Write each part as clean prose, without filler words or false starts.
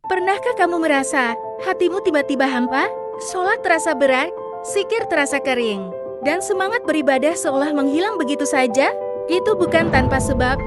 Pernahkah kamu merasa hatimu tiba-tiba hampa? Sholat terasa berat, zikir terasa kering, dan semangat beribadah seolah menghilang begitu saja? Itu bukan tanpa sebab,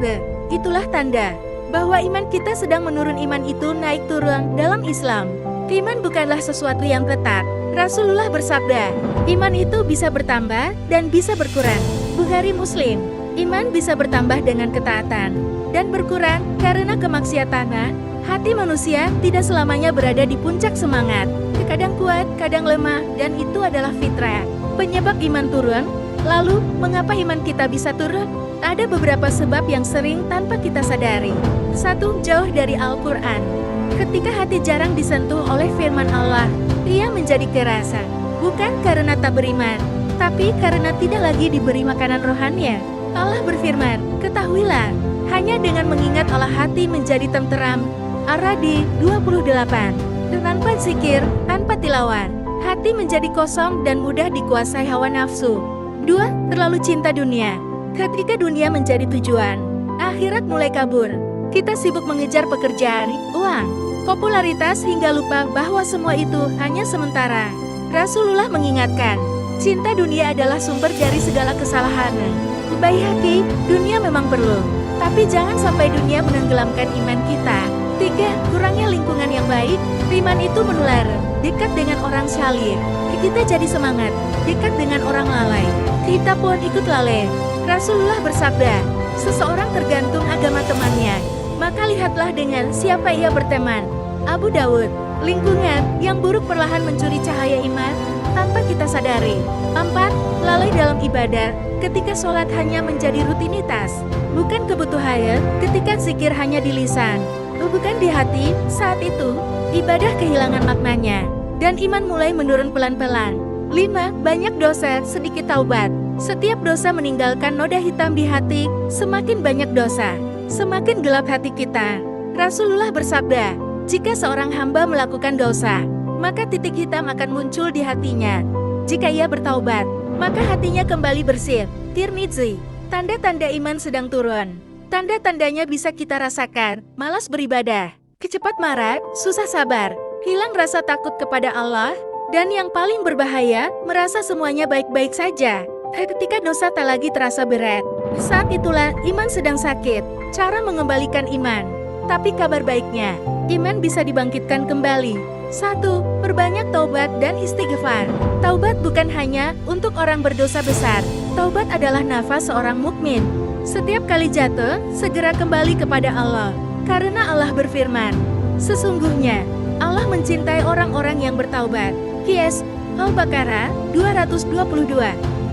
itulah tanda bahwa iman kita sedang menurun. Iman itu naik turun dalam Islam. Iman bukanlah sesuatu yang tetap. Rasulullah bersabda, iman itu bisa bertambah dan bisa berkurang. Bukhari Muslim. Iman bisa bertambah dengan ketaatan dan berkurang karena kemaksiatan. Hati manusia tidak selamanya berada di puncak semangat. Kadang kuat, kadang lemah, dan itu adalah fitrah. Penyebab iman turun. Lalu, mengapa iman kita bisa turun? Ada beberapa sebab yang sering tanpa kita sadari. 1. Jauh dari Al-Quran. Ketika hati jarang disentuh oleh firman Allah, ia menjadi keras. Bukan karena tak beriman, tapi karena tidak lagi diberi makanan rohaninya. Allah berfirman, ketahuilah, hanya dengan mengingat Allah hati menjadi tenteram. Ar-Ra'd 28. Tanpa zikir, tanpa tilawah, hati menjadi kosong dan mudah dikuasai hawa nafsu. 2. Terlalu cinta dunia. Ketika dunia menjadi tujuan, akhirat mulai kabur. Kita sibuk mengejar pekerjaan, uang, popularitas hingga lupa bahwa semua itu hanya sementara. Rasulullah mengingatkan, cinta dunia adalah sumber dari segala kesalahan. Baihaqi, dunia memang perlu, tapi jangan sampai dunia menenggelamkan iman kita. 3. Kurangnya lingkungan yang baik. Iman itu menular. Dekat dengan orang saleh, kita jadi semangat. Dekat dengan orang lalai, kita pun ikut lalai. Rasulullah bersabda, seseorang tergantung agama temannya, maka lihatlah dengan siapa ia berteman. Abu Dawud. Lingkungan yang buruk perlahan mencuri cahaya iman tanpa kita sadari. 4. Lalai dalam ibadah. Ketika sholat hanya menjadi rutinitas, bukan kebutuhan. Ketika zikir hanya di lisan, bukan di hati, saat itu ibadah kehilangan maknanya dan iman mulai menurun pelan-pelan. 5. Banyak dosa, sedikit taubat. Setiap dosa meninggalkan noda hitam di hati. Semakin banyak dosa, semakin gelap hati kita. Rasulullah bersabda, jika seorang hamba melakukan dosa, maka titik hitam akan muncul di hatinya. Jika ia bertaubat, maka hatinya kembali bersih. Tirmidzi. Tanda-tanda iman sedang turun. Tanda-tandanya bisa kita rasakan, malas beribadah, cepat marah, susah sabar, hilang rasa takut kepada Allah, dan yang paling berbahaya, merasa semuanya baik-baik saja. Ketika dosa tak lagi terasa berat, saat itulah iman sedang sakit. Cara mengembalikan iman. Tapi kabar baiknya, iman bisa dibangkitkan kembali. 1. Perbanyak taubat dan istighfar. Taubat bukan hanya untuk orang berdosa besar. Taubat adalah nafas seorang mukmin. Setiap kali jatuh, segera kembali kepada Allah. Karena Allah berfirman, sesungguhnya Allah mencintai orang-orang yang bertaubat. Qiyas, Al-Baqarah 222.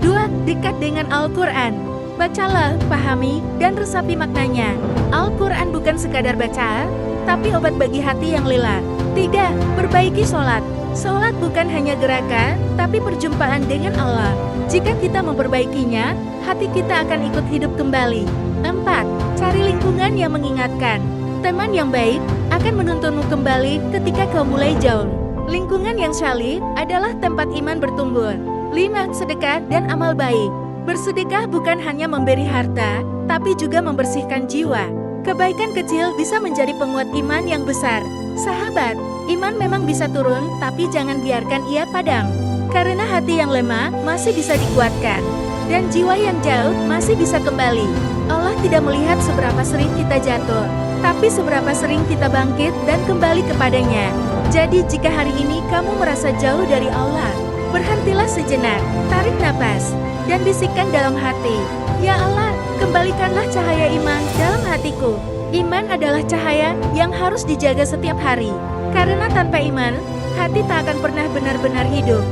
2. Dekat dengan Al-Quran. Bacalah, pahami, dan resapi maknanya. Al-Quran bukan sekadar baca, tapi obat bagi hati yang lelah. 3. Perbaiki sholat. Sholat bukan hanya gerakan, tapi perjumpaan dengan Allah. Jika kita memperbaikinya, hati kita akan ikut hidup kembali. 4. Cari lingkungan yang mengingatkan. Teman yang baik akan menuntunmu kembali ketika kau mulai jauh. Lingkungan yang saleh adalah tempat iman bertumbuh. 5. Sedekah dan amal baik. Bersedekah bukan hanya memberi harta, tapi juga membersihkan jiwa. Kebaikan kecil bisa menjadi penguat iman yang besar. Sahabat, iman memang bisa turun, tapi jangan biarkan ia padam. Karena hati yang lemah masih bisa dikuatkan, dan jiwa yang jauh masih bisa kembali. Allah tidak melihat seberapa sering kita jatuh, tapi seberapa sering kita bangkit dan kembali kepadanya. Jadi jika hari ini kamu merasa jauh dari Allah, berhentilah sejenak, tarik napas, dan bisikkan dalam hati, ya Allah, kembalikanlah cahaya iman dalam hatiku. Iman adalah cahaya yang harus dijaga setiap hari, karena tanpa iman, hati tak akan pernah benar-benar hidup.